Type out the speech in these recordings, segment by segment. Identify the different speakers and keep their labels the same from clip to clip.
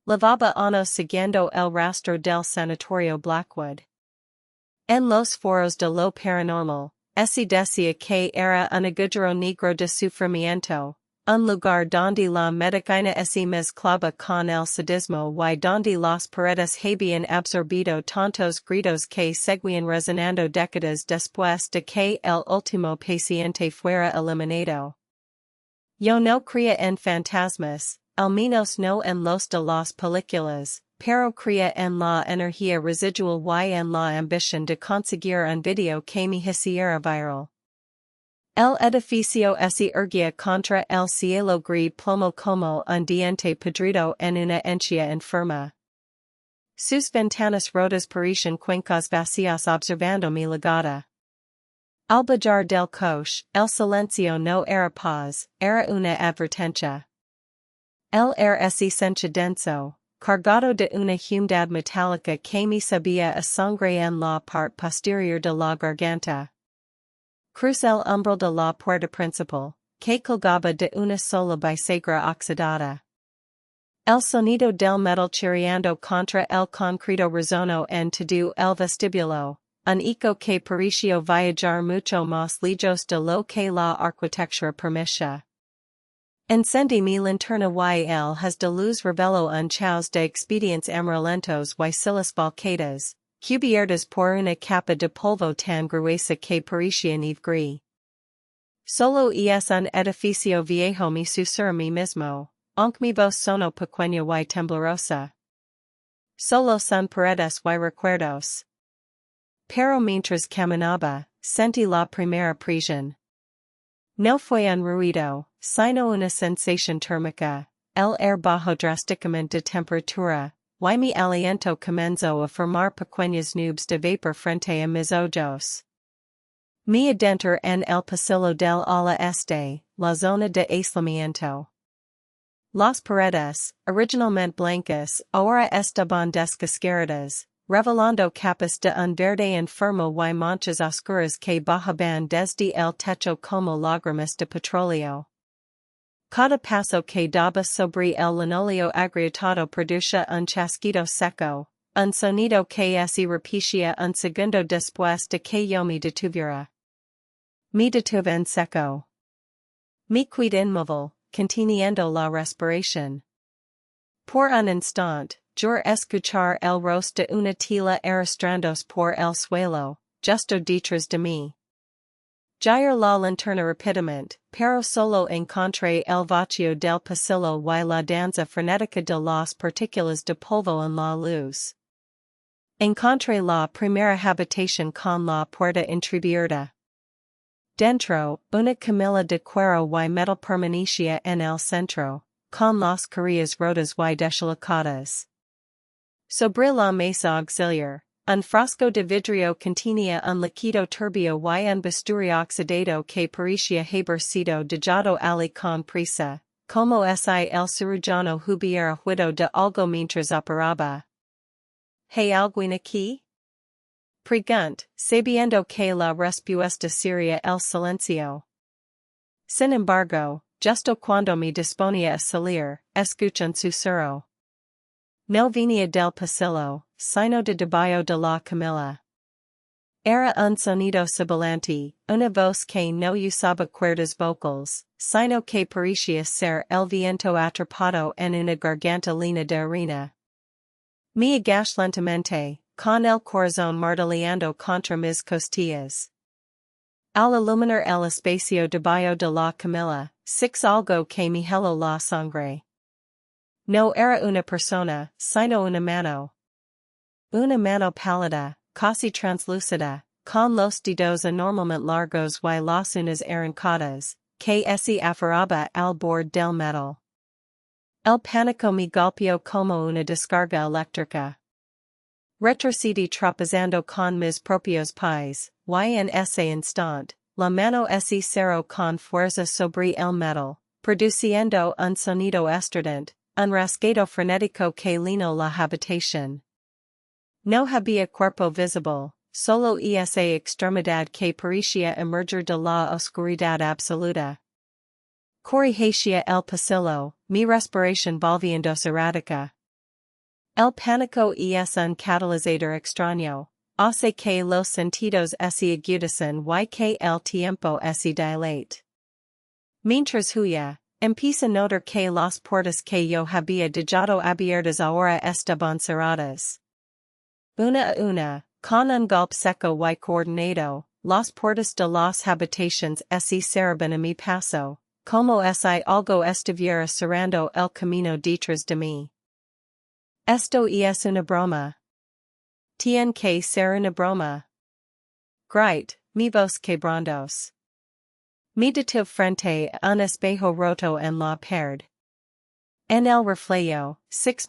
Speaker 1: Lavaba ano siguiendo el rastro del sanatorio Blackwood. En los foros de lo paranormal, se decía que era un agujero negro de sufrimiento, un lugar donde la medicina se mezclaba con el sadismo y donde las paredes habían absorbido tantos gritos que seguían resonando décadas después de que el último paciente fuera eliminado. Yo no creía en fantasmas, al menos no en los de las películas, pero creía en la energía residual y en la ambición de conseguir un video que me hiciera viral. El edificio se erguía contra el cielo gris plomo como un diente podrido en una encía enferma. Sus ventanas rotas parecían cuencas vacías observando mi llegada. Al bajar del coche, el silencio no era paz, era una advertencia. El aire se sentía denso, cargado de una humedad metálica que me sabía a sangre en la parte posterior de la garganta. Crucé el umbral de la puerta principal, que colgaba de una sola bisagra oxidada. El sonido del metal chirriando contra el concreto resonó en todo el vestibulo, un eco que pareció viajar mucho más lejos de lo que la arquitectura permitía. Encendí mi linterna y el haz de luz reveló un chaos de expedientes amarillentos y silas volcadas, cubiertas por una capa de polvo tan gruesa que parecía nieve gris. Solo es un edificio viejo me susurra mí mismo, aunque mi voz sonó pequeña y temblorosa. Solo son paredes y recuerdos. Pero mientras caminaba, sentí la primera presión. No fue un ruido, sino una sensación térmica, el aire bajó drásticamente de temperatura, y mi aliento comenzó a formar pequeñas nubes de vapor frente a mis ojos. Me adentro en el pasillo del ala este, la zona de aislamiento. Las paredes, originalmente blancas, ahora estaban descascaradas, revelando capas de un verde enfermo y manchas oscuras que bajaban desde el techo como lágrimas de petróleo. Cada paso que daba sobre el linóleo agrietado producía un chasquido seco, un sonido que se repetía un segundo después de que yo me detuviera. Me detuve en seco. Me quedé inmóvil, conteniendo la respiración. Por un instante, juré escuchar el roce de una tela arrastrándose por el suelo, justo detrás de mí. Giré la linterna rápidamente, pero solo encontré el vacío del pasillo y la danza frenética de las partículas de polvo en la luz. Encontré la primera habitación con la puerta entreabierta. Dentro, una camilla de cuero y metal permanecía en el centro, con las carillas rotas y deslocadas. Sobre la mesa auxiliar, un frasco de vidrio contenía un líquido turbio y un bisturí oxidado que parecía haber sido dejado allí con prisa, como si el cirujano hubiera huido de algo mientras operaba. ¿Hay alguien aquí? Pregunt, sabiendo que la respuesta sería el silencio. Sin embargo, justo cuando me disponía a salir, escuché un susurro. No venía del pasillo, sino de debajo de la camilla. Era un sonido sibilante, una voz que no usaba cuerdas vocales, sino que parecía ser el viento atrapado en una garganta llena de arena. Me agaché lentamente, con el corazón martilleando contra mis costillas. Al iluminar el espacio debajo de la camilla, six algo que me heló la sangre. No era una persona, sino una mano. Una mano pálida, casi translúcida, con los dedos enormemente largos y las uñas arrancadas, que se aferraba al borde del metal. El pánico me golpeó como una descarga eléctrica. Retrocedí tropezando con mis propios pies, y en ese instante, la mano se cerró con fuerza sobre el metal, produciendo un sonido estridente, un rasguido frenético que llenó la habitación. No había cuerpo visible, solo esa extremidad que parecía emerger de la oscuridad absoluta. Corrí hacia el pasillo, mi respiración volviéndose errática. El pánico es un catalizador extraño, hace que los sentidos se agudicen y que el tiempo se dilate. Mientras huya, empieza a notar que las puertas que yo había dejado abiertas ahora estaban cerradas. Una a una, con un golpe seco y coordinado, las puertas de las habitaciones se cerraban a mi paso, como si algo estuviera cerrando el camino detrás de mí. Esto es una broma. Tiene que ser una broma. Grite, mi voz quebrantos. Me detuve frente a un espejo roto en la pared. En el reflejo,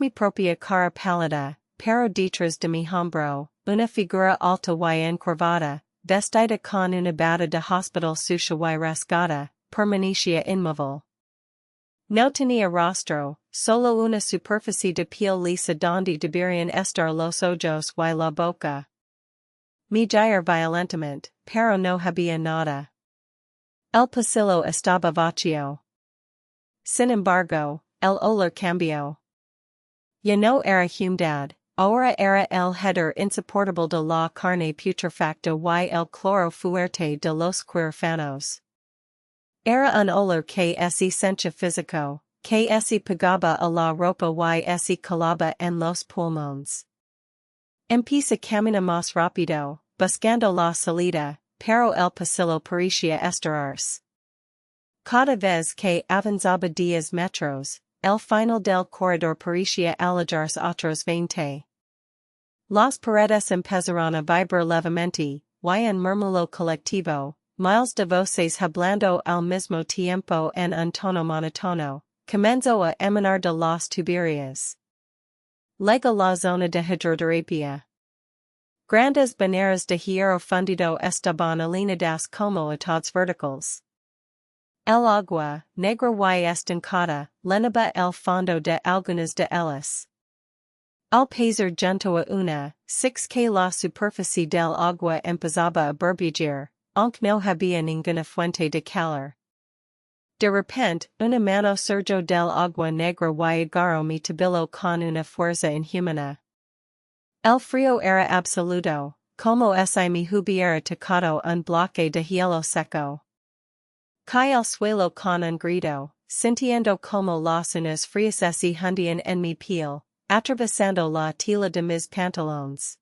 Speaker 1: mi propia cara pálida, pero detrás de mi hombro, una figura alta y encorvada, vestida con una bata de hospital sucia y rasgada, permanecía inmóvil. No tenía rostro, solo una superficie de piel lisa donde deberían estar los ojos y la boca. Me giré violentamente, pero no había nada. El pasillo estaba vacío. Sin embargo, el olor cambió. Ya no era humedad, ahora era el hedor insoportable de la carne putrefacta y el cloro fuerte de los quirófanos. Era un olor que se sentía físico, que se pegaba a la ropa y se colaba en los pulmones. Empecé a caminar más rápido, buscando la salida, pero el pasillo parecía estirarse. Cada vez que avanzaba 10 metros, el final del corredor parecía alargarse otros 20. Las paredes empezaron a vibrar levemente, y en murmullo colectivo, miles de voces hablando al mismo tiempo en un tono monótono, comenzó a emanar de las tuberías. Llega la zona de hidroterapia. Grandes baneras de hierro fundido estaban alineadas como a todos verticales. El agua, negra y estancada, llenaba el fondo de algunas de ellas. Al pasar junto a una, que la superficie del agua empezaba a burbujir, aunque no había ninguna fuente de calor. De repente, una mano surgió del agua negra y agarró mi tobillo con una fuerza inhumana. El frío era absoluto, como si me hubiera tocado un bloque de hielo seco. Caí al suelo con un grito, sintiendo como las uñas frías se hundían en mi piel, atravesando la tela de mis pantalones.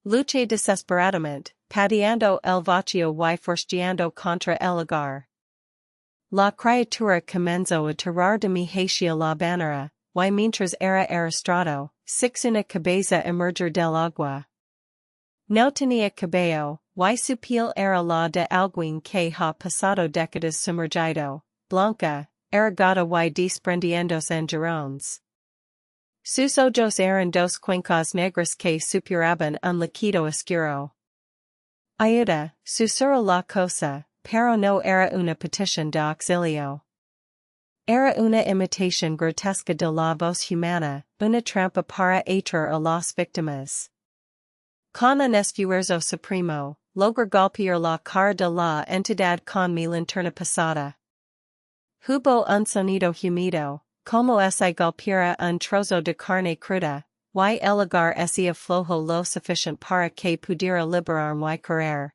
Speaker 1: Luché desesperadamente, pateando el vacío y forcejeando contra el hogar. La criatura comenzó a tirar de mi hacia la banera, y mientras era arrastrado, una cabeza emerger del agua. No tenía cabello, y su piel era la de alguien que ha pasado décadas sumergido, blanca, arrugada y desprendiéndose en jirones. Sus ojos eran dos cuencas negras que supuraban un líquido oscuro. Ayuda, susurró la cosa, pero no era una petición de auxilio. Era una imitación grotesca de la voz humana, una trampa para atraer a las víctimas. Con un esfuerzo supremo, logré golpear la cara de la entidad con mi linterna pasada. Hubo un sonido humido, como si golpeara un trozo de carne cruda, y el hogar se aflojó lo suficiente para que pudiera liberarme y correr.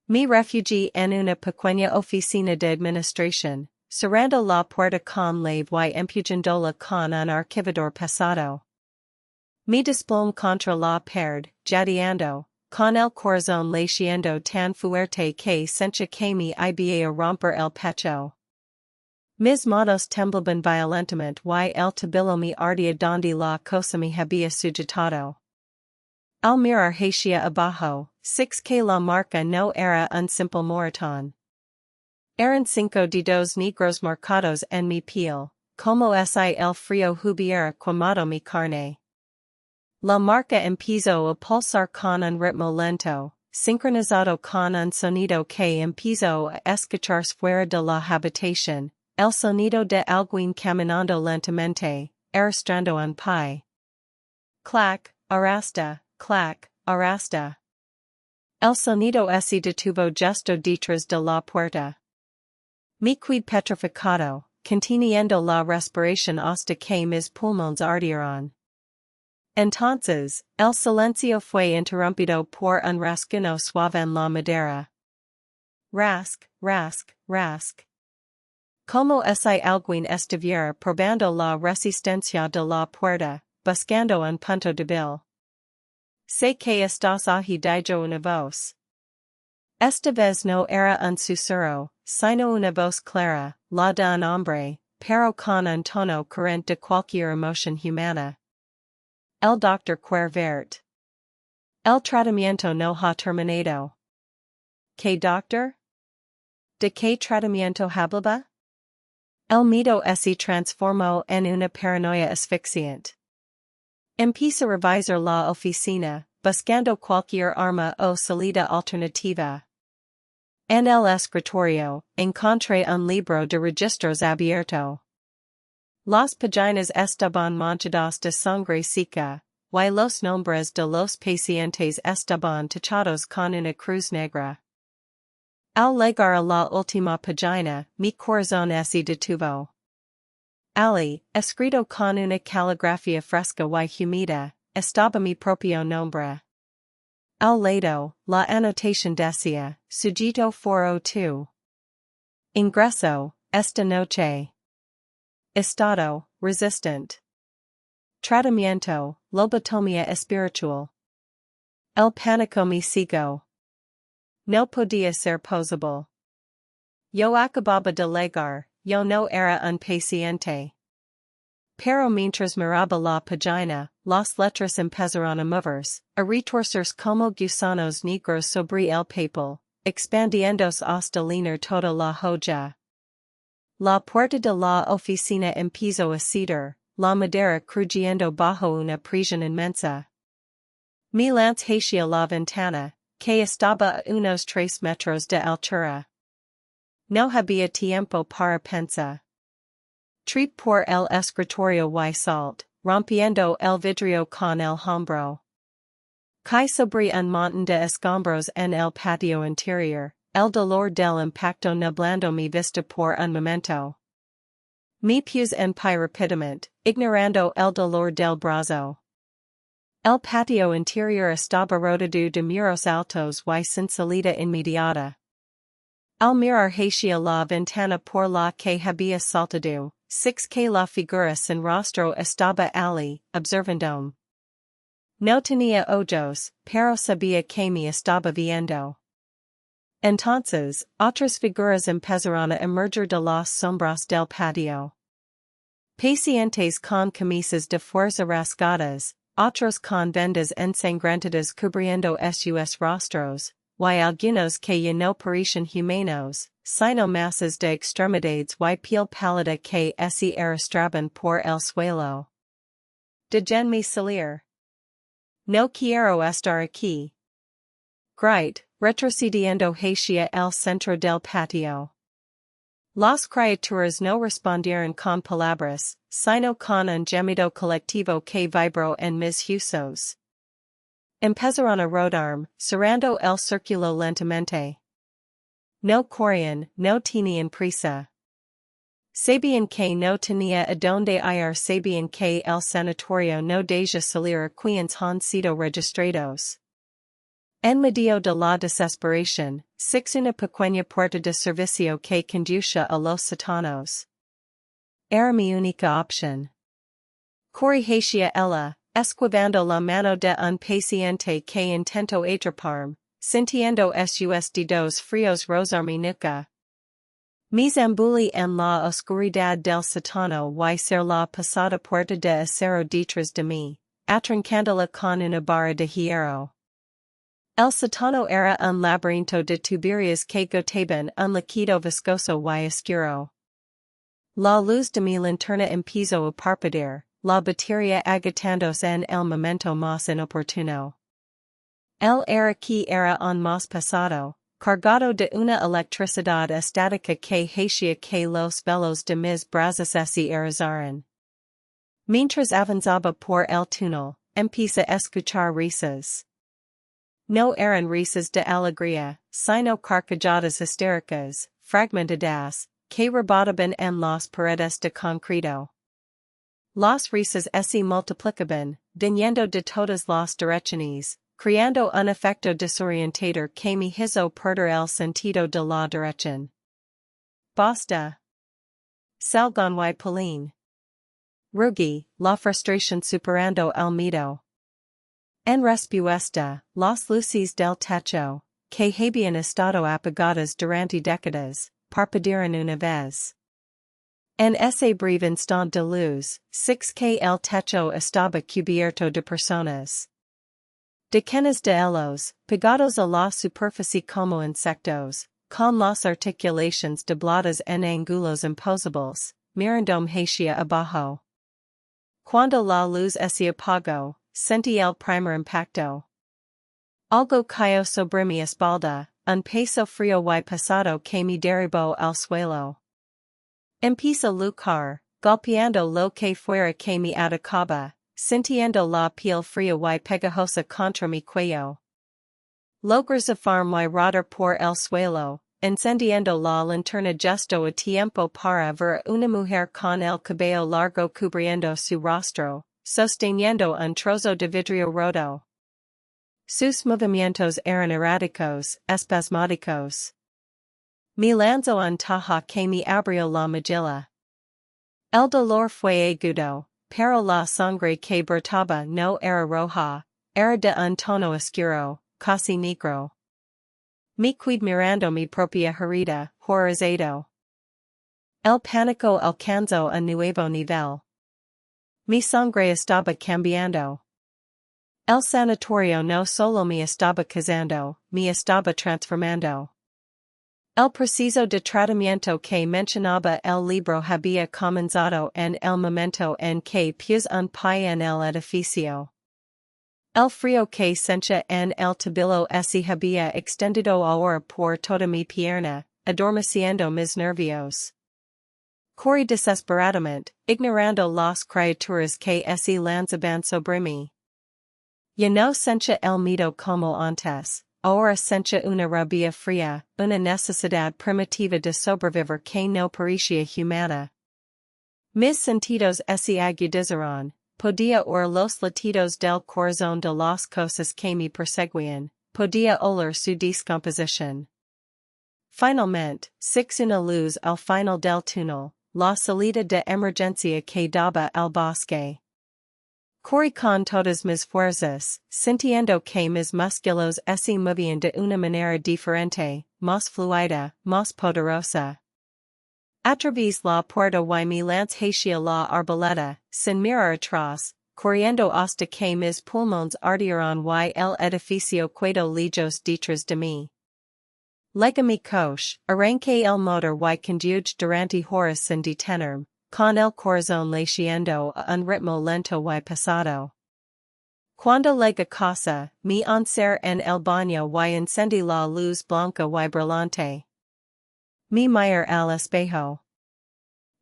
Speaker 1: Me refugié en una pequeña oficina de administración, cerrando la puerta con llave y empujándola con un archivador pesado. Me desplomé contra la pared, jadeando, con el corazón latiendo tan fuerte que sentía que me iba a romper el pecho. Mis manos temblaban violentamente y el tobillo me ardía donde la cosa me había sujetado. Al mirar hacia abajo, que la marca no era un simple moretón. Eran 5 dedos negros marcados en mi piel, como si el frío hubiera quemado mi carne. La marca empezó a pulsar con un ritmo lento, sincronizado con un sonido que empezó a escucharse fuera de la habitación, el sonido de alguien caminando lentamente, arrastrando un pie. Clac, arrasta, clac, arrasta. El sonido se detuvo justo detrás de la puerta. Me quedé petrificado, conteniendo la respiración hasta que mis pulmones ardieron. Entonces, el silencio fue interrumpido por un rasguño suave en la madera. Rask, rask, rask. Como si alguien estuviera probando la resistencia de la puerta, buscando un punto débil. Sé que estás ahí, dijo una voz. Esta vez no era un susurro, sino una voz clara, la de un hombre, pero con un tono corriente de cualquier emoción humana. El doctor quiere verte. El tratamiento no ha terminado. ¿Qué doctor? ¿De qué tratamiento hablaba? El miedo se transformó en una paranoia asfixiante. Empieza a revisar la oficina, buscando cualquier arma o salida alternativa. En el escritorio, encontré un libro de registros abierto. Las páginas estaban manchadas de sangre seca, y los nombres de los pacientes estaban tachados con una cruz negra. Al llegar a la última página, mi corazón se detuvo. Ali, escrito con una caligrafía fresca y humida, estaba mi propio nombre. Al lado, la anotación decía, Sujeto 402. Ingreso, esta noche. Estado, resistant. Tratamiento, lobotomía espiritual. El pánico me cegó. No podía ser posible. Yo acababa de llegar, yo no era un paciente. Pero mientras miraba la página, las letras empezaron a moverse, a retorcerse como gusanos negros sobre el papel, expandiéndose hasta llenar toda la hoja. La puerta de la oficina empezó a ceder, la madera crujiendo bajo una presión inmensa. Me lancé hacia la ventana, que estaba a unos 3 metros de altura. No había tiempo para pensar. Trip por el escritorio y salt, rompiendo el vidrio con el hombro. Caí sobre un montón de escombros en el patio interior, el dolor del impacto nublando mi vista por un momento. Me puse en pie rápidamente, ignorando el dolor del brazo. El patio interior estaba rodeado de muros altos y sin salida inmediata. Al mirar hacia la ventana por la que había saltado, six que la figura sin rostro estaba allí, observándome. No tenía ojos, pero sabía que me estaba viendo. Entonces, otras figuras empezaron a emerger de las sombras del patio. Pacientes con camisas de fuerza rasgadas, otros con vendas ensangrentadas cubriendo sus rostros, y algunos que ya no parecían humanos, sino masas de extremidades y piel pálida que se arrastraban por el suelo. Déjenme salir. No quiero estar aquí. Grite, retrocediendo hacia el centro del patio. Las criaturas no respondieron con palabras, sino con un gemido colectivo que vibró en mis huesos. Empezaron a rodarme, cerrando el círculo lentamente. No corrían, no tenían prisa. Sabían que no tenía a donde ir, sabían que el sanatorio no deja salir a quienes han sido registrados. En medio de la desesperación, six una pequeña puerta de servicio que conduce a los sótanos. Era mi única opción. Corrí hacia ella, esquivando la mano de un paciente que intentó atraparme, sintiendo sus dedos fríos rozar mi nuca. Me zambulí en la oscuridad del sótano y ser la pesada puerta de acero detrás de mí, atrancándola con una barra de hierro. El sótano era un laberinto de tuberías que goteaban un líquido viscoso y oscuro. La luz de mi linterna empezó a parpadear, la batería agotándose en el momento más inoportuno. El era que era un más pesado, cargado de una electricidad estática que hacía que los velos de mis brazos se erizaran. Mientras avanzaba por el túnel, empecé a escuchar risas. No eran risas de alegría, sino carcajadas histéricas, fragmentadas, que rebotaban en las paredes de concreto. Las risas se multiplicaban, viniendo de todas las direcciones, creando un efecto desorientador que me hizo perder el sentido de la dirección. Basta. Salgan y Pauline. Rugi, la frustración superando el miedo. En respuesta, las luces del techo, que habían estado apagadas durante décadas, parpadearon una vez. En ese breve instant de luz, six que el techo estaba cubierto de personas. Decenas de ellos, pegados a la superficie como insectos, con las articulaciones dobladas en ángulos imposibles, mirando hacia abajo. Cuando la luz se apagó, sentí el primer impacto. Algo cayó sobre mi espalda, un peso frío y pesado que me derribó al suelo. Empecé a luchar, golpeando lo que fuera que me atacaba, sintiendo la piel fría y pegajosa contra mi cuello. Logré zafarme y rodar por el suelo, encendiendo la linterna justo a tiempo para ver una mujer con el cabello largo cubriendo su rostro, sosteniendo un trozo de vidrio roto. Sus movimientos eran erráticos, espasmódicos. Me lanzó un taja que me abrió la mejilla. El dolor fue agudo, pero la sangre que brotaba no era roja, era de un tono oscuro, casi negro. Me quedé mirando mi propia herida, horrorizado. El pánico alcanzó un nuevo nivel. Mi sangre estaba cambiando. El sanatorio no solo me estaba casando, me estaba transformando. El proceso de tratamiento que mencionaba el libro había comenzado en el momento en que puse un pie en el edificio. El frío que sentía en el tobillo se había extendido ahora por toda mi pierna, adormeciendo mis nervios. Corrí desesperadamente, ignorando las criaturas que se lanzaban sobre mí. Ya no sentía el miedo como antes. Ahora sentía una rabia fría, una necesidad primitiva de sobrevivir que no parecía humana. Mis sentidos se agudizaron, podía oír los latidos del corazón de las cosas que me perseguían, podía oler su descomposición. Finalmente, six una luz al final del túnel, la salida de emergencia que daba al bosque. Corrí con todas mis fuerzas, sintiendo que mis músculos se movían de una manera diferente, más fluida, más poderosa. A través la puerta y me lancé hacia la arboleda, sin mirar atrás, corriendo hasta que mis pulmones ardieron y el edificio quedó lejos detrás de mí. Lega mi coche, arranqué el motor y conduje durante horas sin detenerme, con el corazón latiendo a un ritmo lento y pesado. Cuando llegué a casa, me encerré en el baño y encendí la luz blanca y brillante. Me miré al espejo.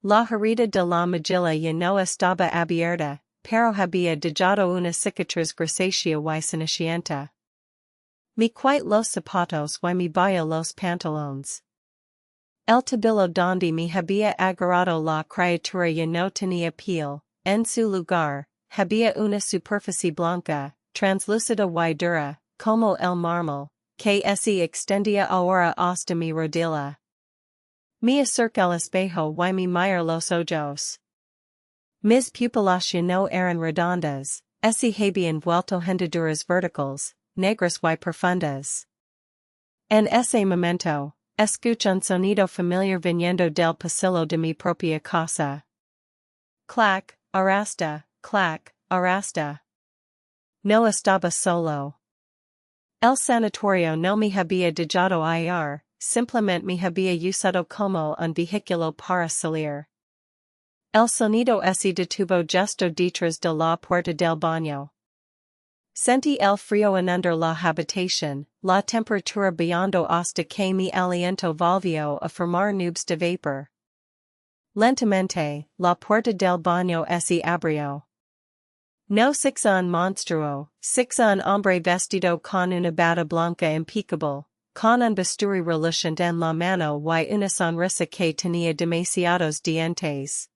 Speaker 1: La herida de la mejilla ya no estaba abierta, pero había dejado una cicatriz grisácea y cenicienta. Me quité los zapatos y me bajé los pantalones. El tobillo donde me había agarrado la criatura ya no tenía piel, en su lugar, había una superficie blanca, translúcida y dura, como el mármol, que se extendía ahora hasta mi rodilla. Me acerqué al espejo y me miré los ojos. Mis pupilas ya no eran redondas, se habían vuelto hendiduras verticales, negras y profundas. En ese momento, escuché un sonido familiar viniendo del pasillo de mi propia casa. Clac, arrasta, clac, arrasta. No estaba solo. El sanatorio no me había dejado ir, simplemente me había usado como un vehículo para salir. El sonido se detuvo justo detrás de la puerta del baño. Sentí el frío inundar la habitación, la temperatura bajando hasta que mi aliento volvió a formar nubes de vapor. Lentamente, la puerta del baño se abrió. No six un monstruo, six un hombre vestido con una bata blanca impecable, con un bisturi reluciente en la mano y una sonrisa que tenía demasiados dientes.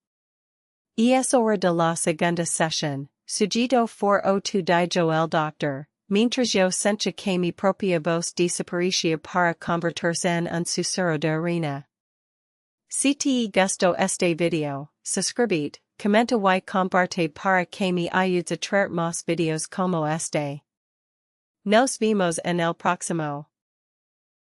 Speaker 1: Es hora de la segunda sesión, sujeto 402 dijo el doctor, mientras yo sentía que mi propia voz desaparecía para convertirse en un susurro de arena. Si te gustó este video, suscríbete, comenta y comparte para que me ayudes a traer más videos como este. Nos vemos en el próximo.